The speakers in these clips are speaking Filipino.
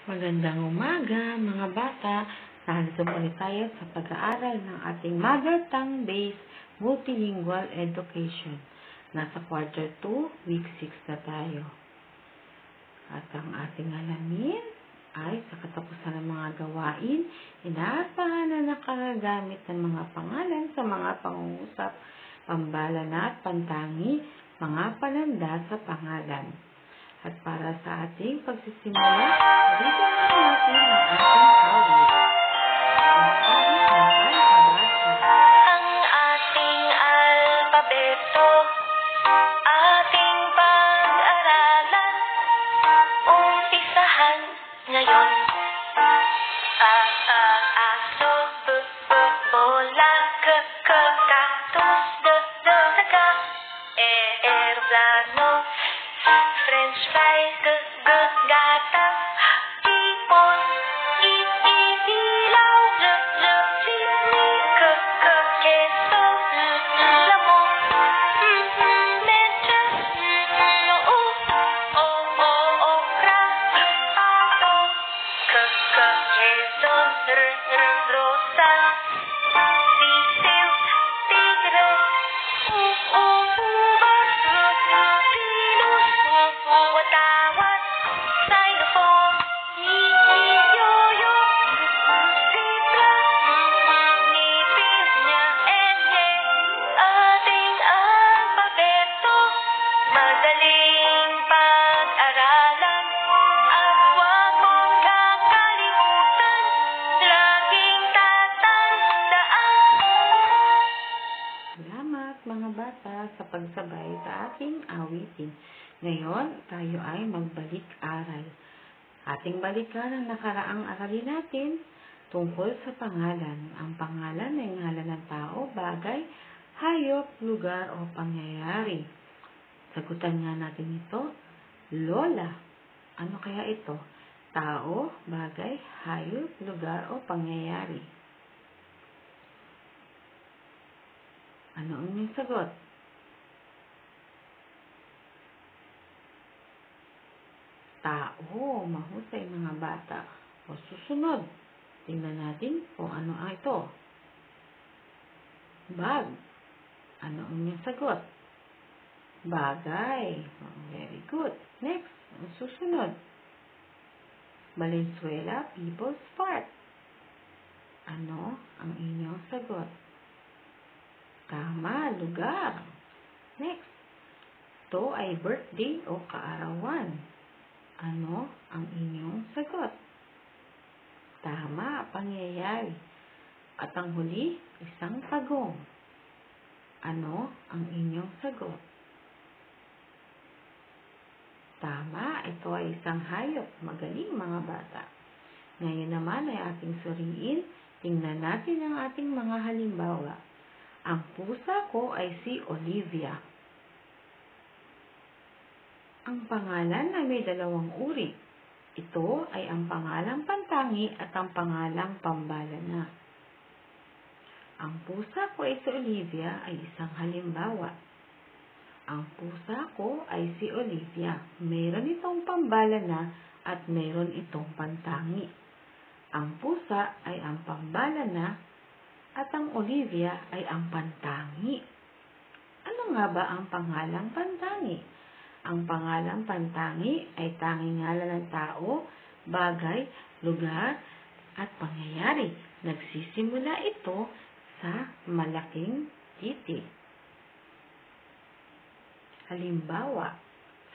Magandang umaga mga bata. Nandito muli tayo sa pag-aaral ng ating Mother Tongue Based Multilingual Education. Nasa quarter 2, week 6 na tayo. At ang ating alamin ay sa katapusan ng mga gawain, inaasahan na nakagamit ng mga pangalan sa mga pangungusap, pambalana at pantangi, mga pananda sa pangalan. At para sa ating pagsisimula, dito na natin ang ating awit. Ang awit ng alpabasa. Ang ating alpabeto, ating pag-aralan, umpisahan ngayon. Aso, bola, cactus, daga, aeroplano, French fries, gata, ipon, ilaw, chili, keso, lamok, medyas, noo, okra, pato, keso, rosa, sisiw, tigre, ubas, pinus, watawat, xylophone, yoyo, zebra, ngipin niya, ating alpabeto, madaling pag-aralan, at huwag mong kakalimutan, laging tatandaan. Salamat mga bata sa pagsabay sa ating awitin. Ngayon, tayo ay magbalik-aral. Ating balikan ang nakaraang aralin natin tungkol sa pangalan. Ang pangalan ay ngalan ng tao, bagay, hayop, lugar o pangyayari. Sagutan nga natin ito, Lola. Ano kaya ito? Tao, bagay, hayop, lugar o pangyayari. Ano ang inyong sagot? Tao, mahusay mga bata. O susunod, tingnan natin kung ano ang ito. Bag. Ano ang inyong sagot? Bagay. Very good. Next, ang susunod. Valenzuela, people's fart. Ano ang inyong sagot? Tama, lugar. Next, ito ay birthday o kaarawan. Ano ang inyong sagot? Tama, pangyayari. At ang huli, isang pagong. Ano ang inyong sagot? Tama, ito ay isang hayop. Magaling mga bata. Ngayon naman ay ating suriin. Tingnan natin ang ating mga halimbawa. Ang pusa ko ay si Olivia. Ang pangalan ay may dalawang uri. Ito ay ang pangalang pantangi at ang pangalang pambalana. Ang pusa ko ay si Olivia ay isang halimbawa. Ang pusa ko ay si Olivia. Mayroon itong pambalana at mayroon itong pantangi. Ang pusa ay ang pambalana at ang Olivia ay ang pantangi. Ano nga ba ang pangalang pantangi? Ang pangalang pantangi ay tanging ngalan ng tao, bagay, lugar, at pangyayari. Nagsisimula ito sa malaking titik. Halimbawa,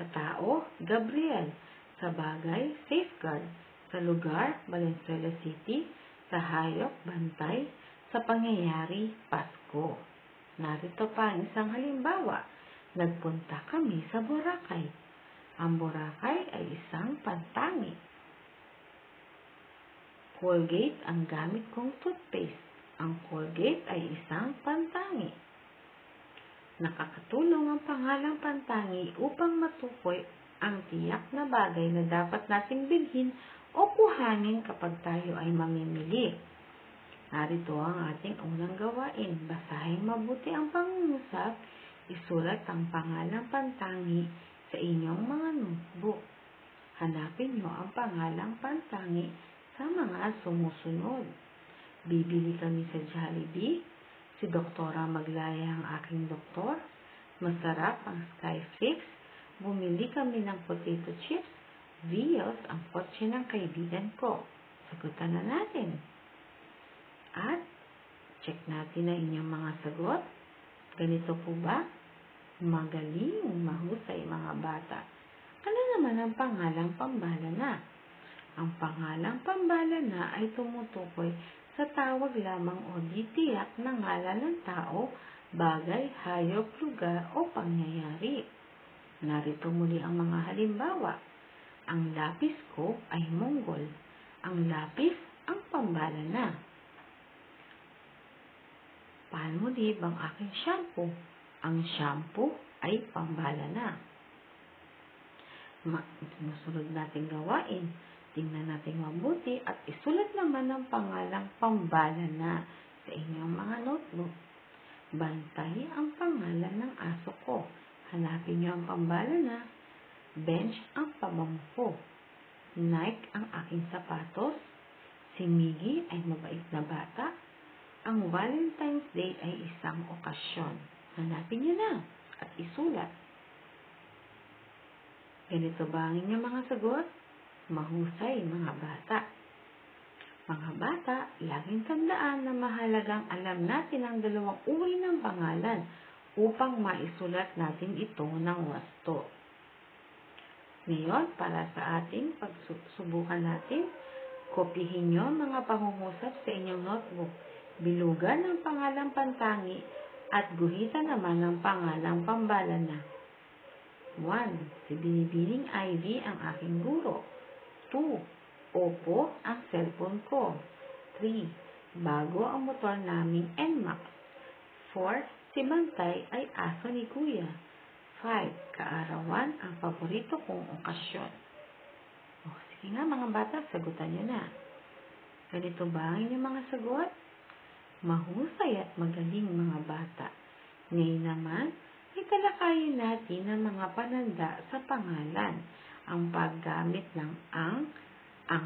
sa tao, Gabriel. Sa bagay, safeguard. Sa lugar, Valenzuela City. Sa hayop, bantay. Sa pangyayari, Pasko. Narito pa ang isang halimbawa. Nagpunta kami sa Boracay. Ang Boracay ay isang pantangi. Colgate ang gamit kong toothpaste. Ang Colgate ay isang pantangi. Nakakatulong ang pangalang pantangi upang matukoy ang tiyak na bagay na dapat nating bilhin o kuhanin kapag tayo ay mamimili. Narito ang ating unang gawain. Basahin mabuti ang pangungusap. Isulat ang pangalang pantangi sa inyong mga notebook. Hanapin niyo ang pangalang pantangi sa mga sumusunod. Bibili kami sa Jollibee. Si Doktora Maglaya ang aking doktor. Masarap ang Skyflix. Bumili kami ng potato chips. Vios ang kotse ng kaibigan ko. Sagutan na natin. At check natin ang inyong mga sagot. Ganito po ba? Magaling, mahusay mga bata. Ano naman ang pangalang pambalana? Ang pangalang pambalana ay tumutukoy sa tawag lamang o di tiyak na ngalan ng tao, bagay, hayop, lugar o pangyayari. Narito muli ang mga halimbawa. Ang lapis ko ay Monggol. Ang lapis ang pambalana. Palmolive ang aking shampoo. Ang shampoo ay pambalana. Susunod nating gawain. Tingnan natin mabuti at isulat naman ang pangalang pambalana sa inyong mga notebook. Bantay ang pangalan ng aso ko. Hanapin niyo ang pambalana. Bench ang pabango ko. Nike ang aking sapatos. Si Miggy ay mabait na bata. Ang Valentine's Day ay isang okasyon. Hanapin niyo na at isulat. Ganito ba ang inyong mga sagot? Mahusay mga bata. Mga bata, laging tandaan na mahalagang alam natin ang dalawang uri ng pangalan upang maisulat natin ito ng wasto. Ngayon, para sa ating pagsubukan natin, kopyahin nyo mga pangungusap sa inyong notebook. Bilugan ang pangalang pantangi at guhitan naman ang pangalang pambalana. 1. Si Binibining Ivy ang aking guro. 2. Oppo ang cellphone ko. 3. Bago ang motor naming NMAX. 4. Si Bantay ay aso ni Kuya. 5. Kaarawan ang paborito kong okasyon. Sige nga mga bata, sagutan nyo na. Ganito ba ang inyong mga sagot? Mahusay at magaling mga bata. Ngayon naman, italakayin natin ang mga pananda sa pangalan. Ang paggamit ng ang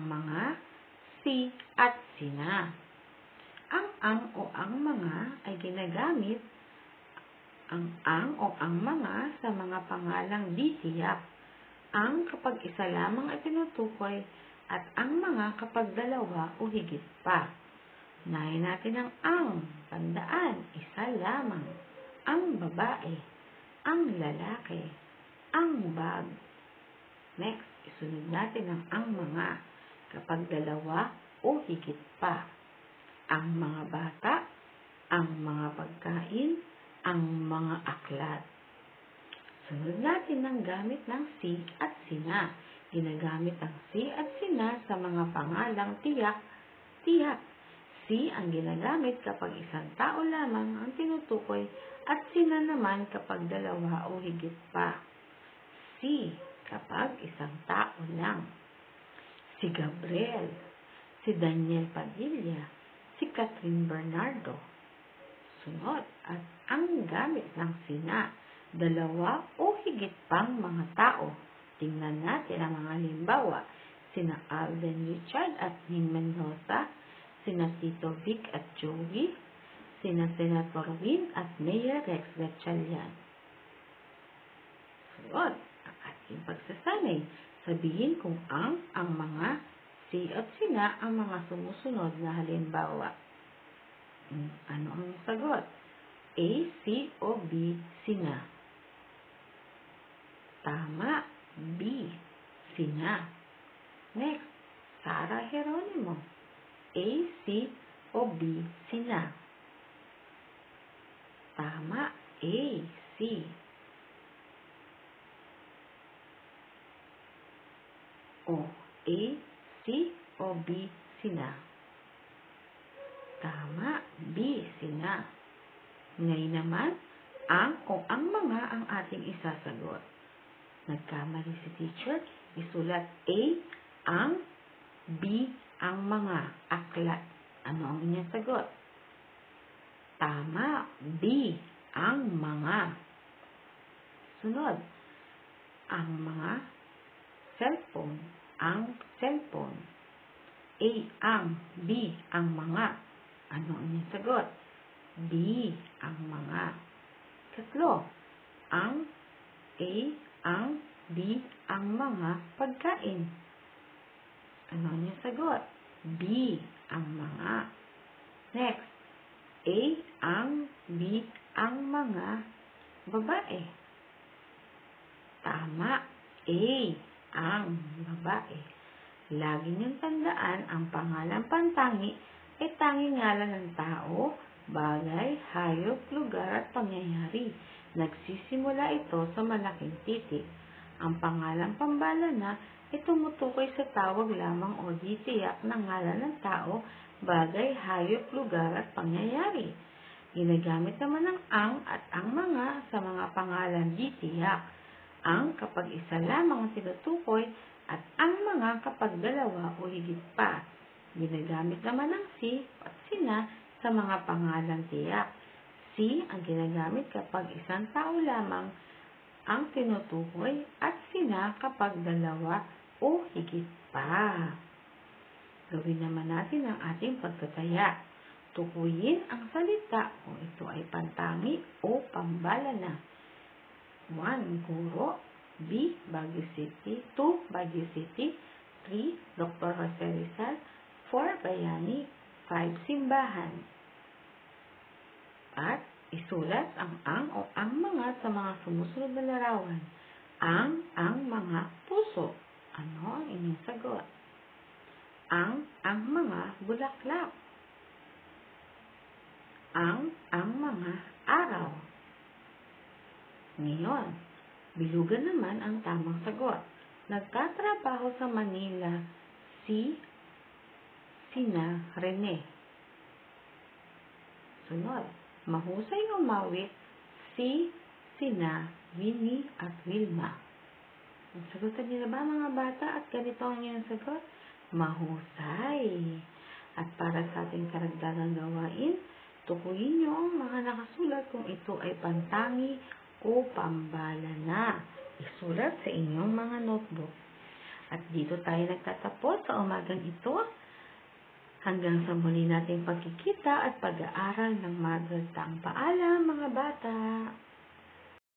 mga, si, at sina. Ang o ang mga ay ginagamit ang o ang mga sa mga pangalang di tiyak. Ang kapag isa lamang ay tinutukoy at ang mga kapag dalawa o higit pa. Unahin natin ang. Tandaan, isa lamang. Ang babae. Ang lalaki. Ang bag. Next, isunod natin ang mga kapag dalawa o higit pa. Ang mga bata, ang mga pagkain, ang mga aklat. Sunod natin ang gamit ng si at sina. Ginagamit ang si at sina sa mga pangalang tiyak. Si ang ginagamit kapag isang tao lamang ang tinutukoy at sina naman kapag dalawa o higit pa. Si kapag isang tao lang. Si Gabriel, si Daniel Padilla, si Catherine Bernardo. Sunod, at ang gamit ng sina, dalawa o higit pang mga tao. Tingnan natin ang mga halimbawa. Sina Alden Richard at Ning Mendoza, sina Tito Vic at Joey, sina Senator Win at Mayor Rex Gatchalian. Sunod, ang ating pagsasanay. Sabihin kung ang mga, si at sina ang mga sumusunod na halimbawa. Ano ang sagot? A, C o B, sina. Tama, B, sina. Next, Sarah Geronimo. A, C o B, sina. Tama, A, C. O, A, C o B, sina. Tama, B, sina. Ngayon naman, ang o ang mga ang ating isasagot. Nagkamali si teacher, isulat A, ang, B, ang mga, aklat. Ano ang inyong sagot? Tama, B, ang mga. Sunod, ang mga, cellphone, ang cellphone. A, ang. B, ang mga. Ano ang inyong sagot? B, ang mga. Katlo, ang. A, ang. B, ang mga pagkain. Ano ang inyong sagot? B, ang mga. Next, A, ang. B, ang mga babae. Tama. A, ang babae. Lagi niyong tandaan, ang pangalang pantangi ay tanging ngalan ng tao, bagay, hayop, lugar at pangyayari. Nagsisimula ito sa malaking titik. Ang pangalang pambalana ay tumutukoy sa tawag lamang o di tiyak na ngalan ng tao, bagay, hayop, lugar at pangyayari. Ginagamit naman ang at ang mga sa mga pangalan di tiyak. Ang kapag isa lamang ang tinutukoy at ang mga kapag dalawa o higit pa. Ginagamit naman ang si at sina sa mga pangalan tiyak. Si ang ginagamit kapag isang tao lamang ang tinutukoy at sina kapag dalawa o higit pa. Gawin naman natin ang ating pagtataya. Tukuyin ang salita kung ito ay pantangi o pambalana. 1. Guro. B. Baguio City. 2. Baguio City. 3. Dr. Jose Rizal. 4. Bayani. 5. Simbahan. At isulat ang o ang mga sa mga sumusunod na larawan. Ang mga puso. Ano ang inyong sagot? Ang mga bulaklak. Ang mga araw. Ngayon, bilugan naman ang tamang sagot. Nagtatrabaho sa Manila sina Rene. Sunod, mahusay umawit sina Winnie at Wilma. Sagutan niyo na ba mga bata at ganito ang inyong sagot? Mahusay. At para sa ating karagdagang gawain, tukuyin niyo ang mga nakasulat kung ito ay pantangi o pambalana. Isulat sa inyong mga notebook. At dito tayo nagtatapos sa umagang ito. Hanggang sa muli nating pagkikita at pag-aaral ng magandang paalam mga bata.